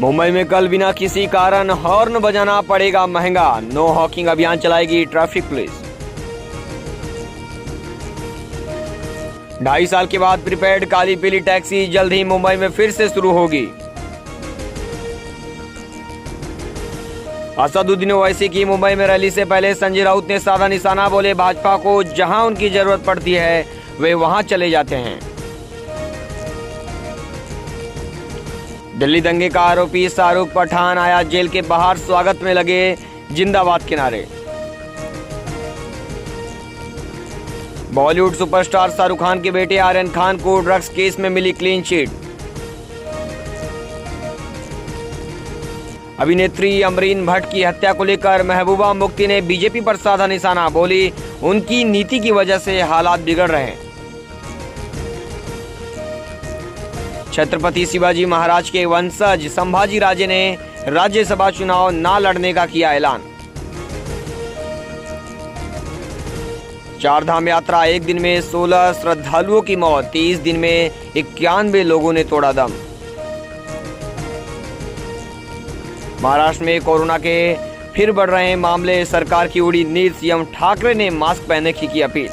मुंबई में कल बिना किसी कारण हॉर्न बजाना पड़ेगा महंगा। नो हॉकिंग अभियान चलाएगी ट्रैफिक पुलिस। 2.5 साल के बाद प्रीपेड काली पीली टैक्सी जल्द ही मुंबई में फिर से शुरू होगी। असदुद्दीन ओवैसी की मुंबई में रैली से पहले संजय राउत ने साधा निशाना, बोले भाजपा को जहां उनकी जरूरत पड़ती है वे वहां चले जाते हैं। दिल्ली दंगे का आरोपी शाहरुख पठान आया जेल के बाहर, स्वागत में लगे जिंदाबाद के नारे। बॉलीवुड सुपरस्टार शाहरुख खान के बेटे आर्यन खान को ड्रग्स केस में मिली क्लीन चिट। अभिनेत्री अमरीन भट्ट की हत्या को लेकर महबूबा मुफ्ती ने बीजेपी पर साधा निशाना, बोली उनकी नीति की वजह से हालात बिगड़ रहे हैं। छत्रपति शिवाजी महाराज के वंशज संभाजी राजे ने राज्यसभा चुनाव न लड़ने का किया ऐलान। चारधाम यात्रा, एक दिन में 16 श्रद्धालुओं की मौत, 30 दिन में 91 लोगों ने तोड़ा दम। महाराष्ट्र में कोरोना के फिर बढ़ रहे मामले, सरकार की उड़ी नींद, सीएम ठाकरे ने मास्क पहनने की अपील।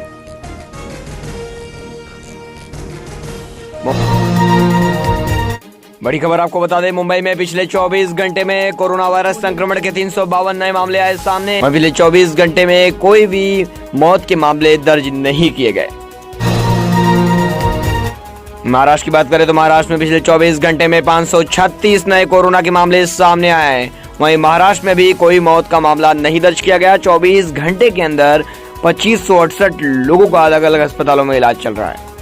बड़ी खबर आपको बता दें, मुंबई में पिछले 24 घंटे में कोरोना वायरस संक्रमण के 352 नए मामले आए सामने। पिछले 24 घंटे में कोई भी मौत के मामले दर्ज नहीं किए गए। महाराष्ट्र की बात करें तो महाराष्ट्र में पिछले 24 घंटे में 536 नए कोरोना के मामले सामने आए। वहीं महाराष्ट्र में भी कोई मौत का मामला नहीं दर्ज किया गया। 24 घंटे के अंदर 2568 लोगों का अलग अलग अस्पतालों में इलाज चल रहा है।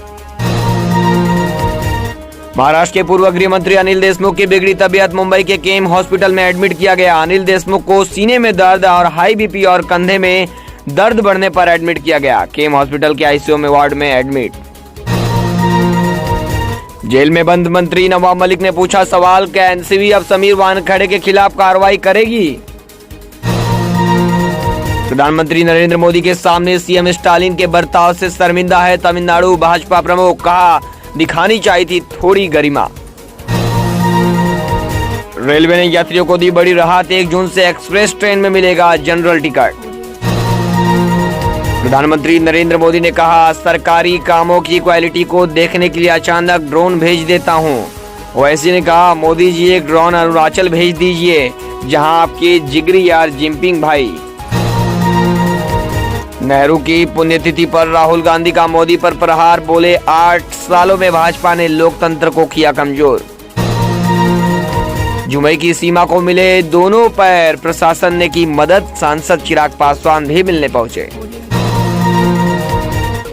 महाराष्ट्र के पूर्व गृह मंत्री अनिल देशमुख की बिगड़ी तबीयत, मुंबई के केम हॉस्पिटल में एडमिट किया गया। अनिल देशमुख को सीने में दर्द और हाई बीपी और कंधे में दर्द बढ़ने पर एडमिट किया गया। केम हॉस्पिटल के आईसीयू में वार्ड में एडमिट। जेल में बंद मंत्री नवाब मलिक ने पूछा सवाल, क्या एनसीबी अब समीर वानखेड़े के खिलाफ कार्रवाई करेगी? प्रधानमंत्री नरेंद्र मोदी के सामने सीएम स्टालिन के बर्ताव से शर्मिंदा है तमिलनाडु भाजपा प्रमुख, कहा दिखानी चाहिए थी थोड़ी गरिमा। रेलवे ने यात्रियों को दी बड़ी राहत, 1 जून से एक्सप्रेस ट्रेन में मिलेगा जनरल टिकट। प्रधानमंत्री नरेंद्र मोदी ने कहा सरकारी कामों की क्वालिटी को देखने के लिए अचानक ड्रोन भेज देता हूं। ओवैसी ने कहा मोदी जी एक ड्रोन अरुणाचल भेज दीजिए, जहां आपके जिगरी यार जिनपिंग भाई। नेहरू की पुण्यतिथि पर राहुल गांधी का मोदी पर प्रहार, बोले 8 सालों में भाजपा ने लोकतंत्र को किया कमजोर। जुमई की सीमा को मिले दोनों पैर, प्रशासन ने की मदद, सांसद चिराग पासवान भी मिलने पहुंचे।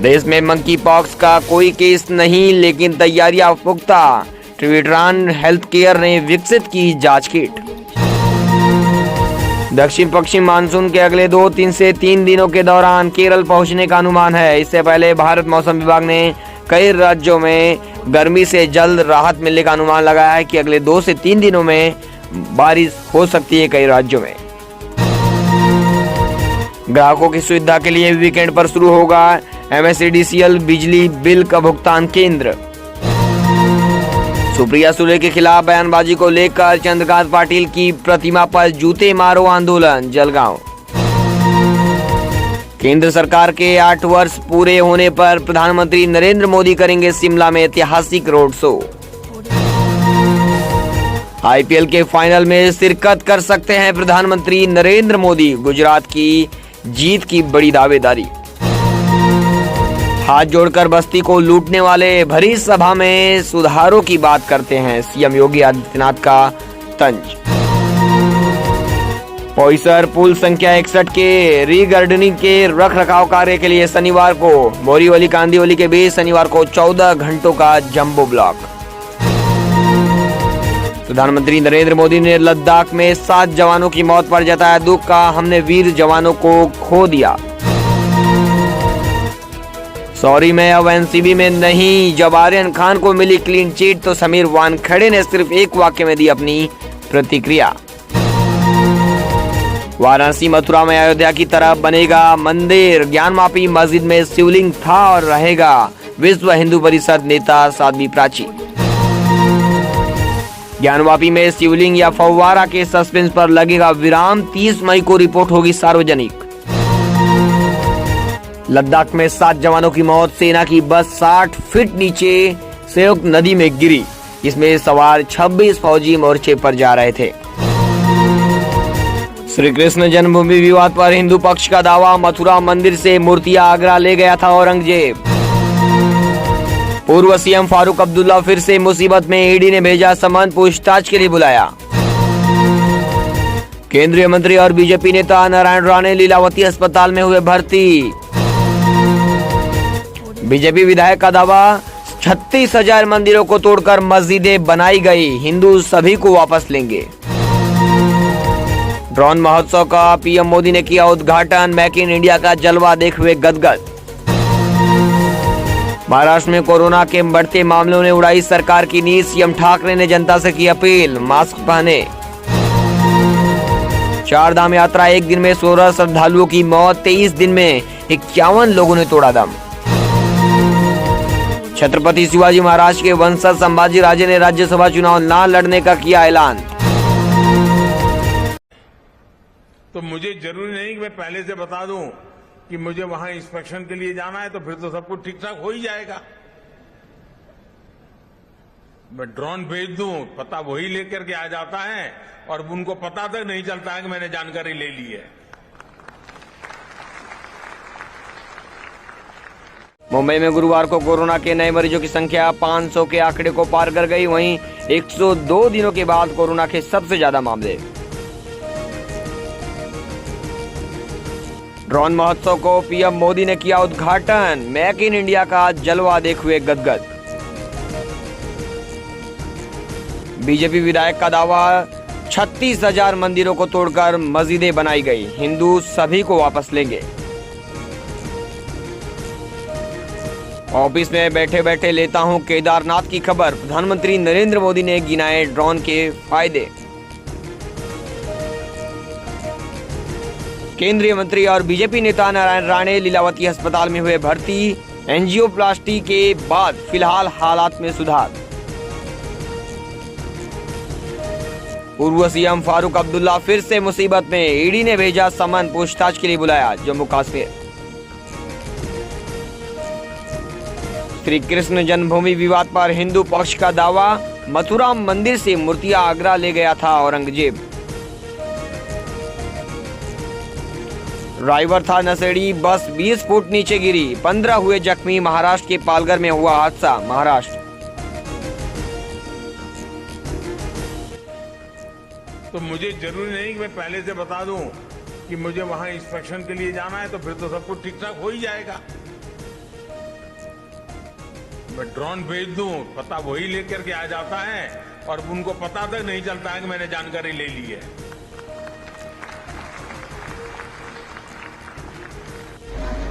देश में मंकी पॉक्स का कोई केस नहीं, लेकिन तैयारियां पुख्ता, ट्रिवेट्रान हेल्थ केयर ने विकसित की जांच किट। दक्षिण पश्चिम मानसून के अगले 2 से 3 दिनों के दौरान केरल पहुंचने का अनुमान है। इससे पहले भारत मौसम विभाग ने कई राज्यों में गर्मी से जल्द राहत मिलने का अनुमान लगाया है कि अगले 2 से 3 दिनों में बारिश हो सकती है कई राज्यों में। ग्राहकों की सुविधा के लिए वीकेंड पर शुरू होगा एमएसईडीसीएल बिजली बिल का भुगतान केंद्र। सुप्रिया सुले के खिलाफ बयानबाजी को लेकर चंद्रकांत पाटिल की प्रतिमा पर जूते मारो आंदोलन, जलगांव। केंद्र सरकार के 8 वर्ष पूरे होने पर प्रधानमंत्री नरेंद्र मोदी करेंगे शिमला में ऐतिहासिक रोड शो। आईपीएल के फाइनल में शिरकत कर सकते हैं प्रधानमंत्री नरेंद्र मोदी, गुजरात की जीत की बड़ी दावेदारी। हाथ जोड़कर बस्ती को लूटने वाले भरी सभा में सुधारों की बात करते हैं सीएम योगी आदित्यनाथ का तंज। पोईसर पुल संख्या 61 के रीगार्डनिंग के रखरखाव कार्य के लिए शनिवार को बोरीवली कांदिवली के बीच शनिवार को 14 घंटों का जंबो ब्लॉक। प्रधानमंत्री नरेंद्र मोदी ने लद्दाख में 7 जवानों की मौत पर जताया दुख, का हमने वीर जवानों को खो दिया। सॉरी मैं अब एनसीबी में नहीं, जब आर्यन खान को मिली क्लीन चिट तो समीर वानखेड़े ने सिर्फ एक वाक्य में दी अपनी प्रतिक्रिया। वाराणसी मथुरा में अयोध्या की तरह बनेगा मंदिर, ज्ञानवापी मस्जिद में शिवलिंग था और रहेगा, विश्व हिंदू परिषद नेता साध्वी प्राची। ज्ञानवापी में शिवलिंग या फव्वारा के सस्पेंस पर लगेगा विराम, 30 मई को रिपोर्ट होगी सार्वजनिक। लद्दाख में 7 जवानों की मौत, सेना की बस 60 फीट नीचे संयुक्त नदी में गिरी, इसमें सवार 26 फौजी मोर्चे पर जा रहे थे। श्री कृष्ण जन्मभूमि विवाद पर हिंदू पक्ष का दावा, मथुरा मंदिर से मूर्तियां आगरा ले गया था औरंगजेब। पूर्व सीएम फारूक अब्दुल्ला फिर से मुसीबत में, ईडी ने भेजा समन, पूछताछ के लिए बुलाया। केंद्रीय मंत्री और बीजेपी नेता नारायण राणे लीलावती अस्पताल में हुए भर्ती। बीजेपी विधायक का दावा, 36,000 मंदिरों को तोड़कर मस्जिदें बनाई गई, हिंदू सभी को वापस लेंगे। ड्रोन महोत्सव का पीएम मोदी ने किया उद्घाटन, मेक इन इंडिया का जलवा देख हुए गदगद। महाराष्ट्र में कोरोना के बढ़ते मामलों ने उड़ाई सरकार की नींद, सीएम ठाकरे ने जनता से की अपील, मास्क पहने। 4 धाम यात्रा, एक दिन में 16 श्रद्धालुओं की मौत, 23 दिन में 51 लोगों ने तोड़ा दम। छत्रपति शिवाजी महाराज के वंशज संभाजी राजे ने राज्यसभा चुनाव न लड़ने का किया ऐलान। तो मुझे जरूरी नहीं कि मैं पहले से बता दूं कि मुझे वहां इंस्पेक्शन के लिए जाना है, तो फिर तो सब कुछ ठीक ठाक हो ही जाएगा। मैं ड्रोन भेज दूं, पता वही लेकर के आ जाता है और उनको पता तक नहीं चलता है कि मैंने जानकारी ले ली है। मुंबई में गुरुवार को कोरोना के नए मरीजों की संख्या 500 के आंकड़े को पार कर गई, वहीं 102 दिनों के बाद कोरोना के सबसे ज्यादा मामले। ड्रोन महोत्सव को पीएम मोदी ने किया उद्घाटन, मेक इन इंडिया का जलवा देख हुए गदगद। बीजेपी विधायक का दावा, 36,000 मंदिरों को तोड़कर मस्जिदें बनाई गई, हिंदू सभी को वापस लेंगे। ऑफिस में बैठे बैठे लेता हूं केदारनाथ की खबर, प्रधानमंत्री नरेंद्र मोदी ने गिनाए ड्रोन के फायदे। केंद्रीय मंत्री और बीजेपी नेता नारायण राणे लीलावती अस्पताल में हुए भर्ती, एंजियोप्लास्टी के बाद फिलहाल हालात में सुधार। पूर्व सीएम फारूक अब्दुल्ला फिर से मुसीबत में, ईडी ने भेजा समन, पूछताछ के लिए बुलाया। जम्मू कश्मीर श्री कृष्ण जन्मभूमि विवाद पर हिंदू पक्ष का दावा, मथुरा मंदिर से मूर्तियां आगरा ले गया था औरंगजेब। ड्राइवर था नशेड़ी, बस 20 फुट नीचे गिरी, 15 हुए जख्मी, महाराष्ट्र के पालघर में हुआ हादसा। महाराष्ट्र तो मुझे जरूरी नहीं कि मैं पहले से बता दूं कि मुझे वहां इंस्पेक्शन के लिए जाना है, तो फिर तो सब कुछ ठीक ठाक हो ही जाएगा। मैं ड्रोन भेज दूं, पता वही लेकर के आ जाता है और उनको पता तक नहीं चलता है कि मैंने जानकारी ले ली है।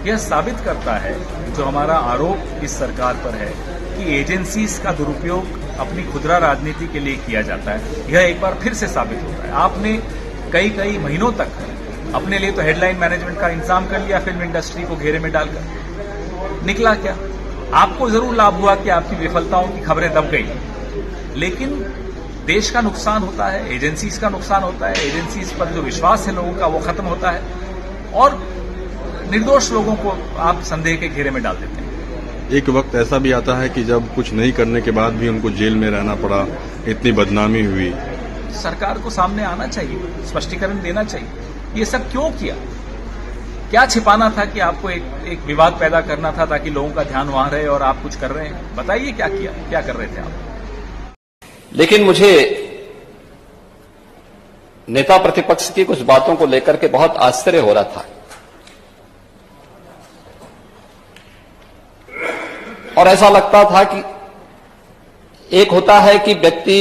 यह साबित करता है जो हमारा आरोप इस सरकार पर है कि एजेंसीज का दुरुपयोग अपनी खुदरा राजनीति के लिए किया जाता है, यह एक बार फिर से साबित होता है। आपने कई महीनों तक अपने लिए तो हेडलाइन मैनेजमेंट का इंतजाम कर लिया, फिल्म इंडस्ट्री को घेरे में डालकर। निकला क्या? आपको जरूर लाभ हुआ कि आपकी विफलताओं की खबरें दब गई, लेकिन देश का नुकसान होता है, एजेंसीज का नुकसान होता है, एजेंसीज पर जो विश्वास है लोगों का वो खत्म होता है और निर्दोष लोगों को आप संदेह के घेरे में डाल देते हैं। एक वक्त ऐसा भी आता है कि जब कुछ नहीं करने के बाद भी उनको जेल में रहना पड़ा, इतनी बदनामी हुई। सरकार को सामने आना चाहिए, स्पष्टीकरण देना चाहिए, ये सब क्यों किया, क्या छिपाना था कि आपको एक विवाद पैदा करना था ताकि लोगों का ध्यान वहां रहे और आप कुछ कर रहे हैं। बताइए क्या किया, क्या कर रहे थे आप। लेकिन मुझे नेता प्रतिपक्ष की कुछ बातों को लेकर के बहुत आश्चर्य हो रहा था और ऐसा लगता था कि एक होता है कि व्यक्ति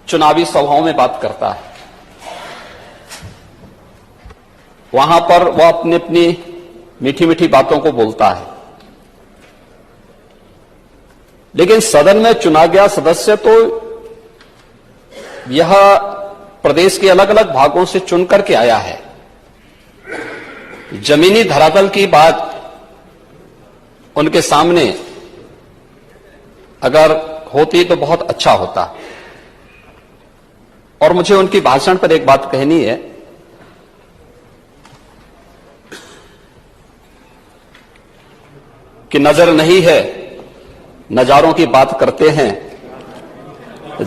चुनावी सभाओं में बात करता है, वहां पर वह अपनी अपनी मीठी मीठी बातों को बोलता है, लेकिन सदन में चुना गया सदस्य तो यह प्रदेश के अलग अलग भागों से चुन करके आया है। जमीनी धरातल की बात उनके सामने अगर होती तो बहुत अच्छा होता। और मुझे उनकी भाषण पर एक बात कहनी है कि नजर नहीं है, नजारों की बात करते हैं,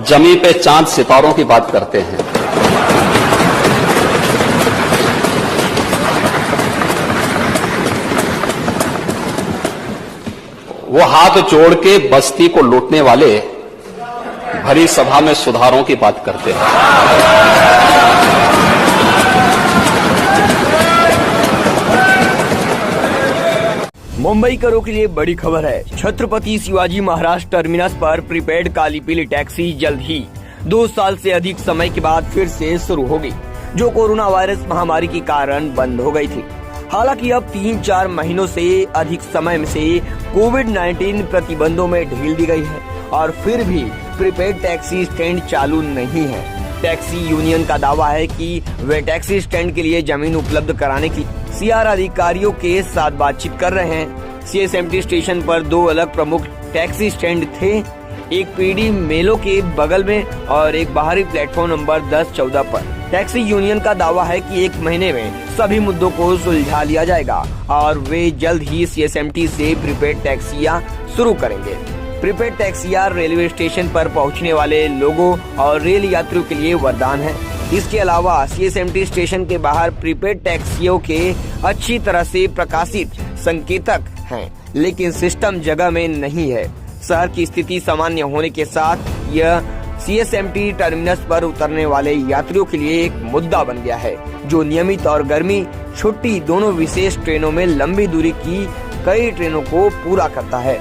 जमी पे चांद सितारों की बात करते हैं। वो हाथ जोड़ के बस्ती को लूटने वाले भरी सभा में सुधारों की बात करते हैं। मुंबई करों के लिए बड़ी खबर है। छत्रपति शिवाजी महाराज टर्मिनस पर प्रीपेड काली पीली टैक्सी जल्द ही 2 साल से अधिक समय के बाद फिर से शुरू होगी, जो कोरोना वायरस महामारी के कारण बंद हो गई थी। हालांकि अब 3-4 महीनों से अधिक समय से कोविड-19 प्रतिबंधों में ढील दी गई है और फिर भी प्रीपेड टैक्सी स्टैंड चालू नहीं है। टैक्सी यूनियन का दावा है कि वे टैक्सी स्टैंड के लिए जमीन उपलब्ध कराने की सीआर अधिकारियों के साथ बातचीत कर रहे हैं। सीएसएमटी स्टेशन पर 2 अलग प्रमुख टैक्सी स्टैंड थे, एक पीडी मेलो के बगल में और एक बाहरी प्लेटफॉर्म नंबर 10-14 पर। टैक्सी यूनियन का दावा है कि 1 महीने में सभी मुद्दों को सुलझा लिया जाएगा और वे जल्द ही सीएसएमटी से प्रीपेड टैक्सियां शुरू करेंगे। प्रीपेड टैक्सियां रेलवे स्टेशन पर पहुंचने वाले लोगों और रेल यात्रियों के लिए वरदान है। इसके अलावा सीएसएमटी स्टेशन के बाहर प्रीपेड टैक्सियों के अच्छी तरह से प्रकाशित संकेतक हैं, लेकिन सिस्टम जगह में नहीं है। शहर की स्थिति सामान्य होने के साथ यह सीएसएमटी टर्मिनस पर उतरने वाले यात्रियों के लिए एक मुद्दा बन गया है, जो नियमित और गर्मी छुट्टी दोनों विशेष ट्रेनों में लंबी दूरी की कई ट्रेनों को पूरा करता है।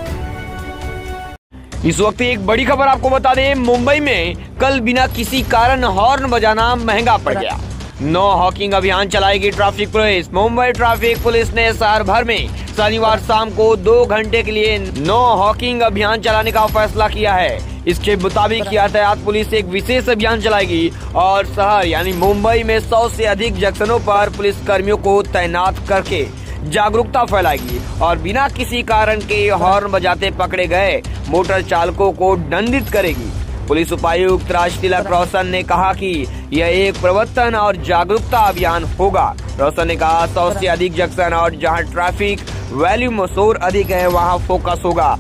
इस वक्त एक बड़ी खबर आपको बता दें, मुंबई में कल बिना किसी कारण हॉर्न बजाना महंगा पड़ गया। नो हॉकिंग अभियान चलाएगी traffic police. Mumbai traffic police ने शहर भर में शनिवार शाम को 2 घंटे के लिए नो हॉकिंग अभियान चलाने का फैसला किया है। इसके मुताबिक यातायात पुलिस एक विशेष अभियान चलाएगी और शहर यानी मुंबई में 100 से अधिक जंक्शनों पर पुलिस कर्मियों को तैनात करके जागरूकता फैलाएगी और बिना किसी कारण के हॉर्न बजाते पकड़े गए मोटर चालकों को दंडित करेगी। पुलिस उपायुक्त राज तिलक रोशन ने कहा कि यह एक प्रवर्तन और जागरूकता अभियान होगा। रोशन ने कहा 100 से अधिक जंक्शन और जहां ट्रैफिक वॉल्यूम शोर अधिक है वहां फोकस होगा।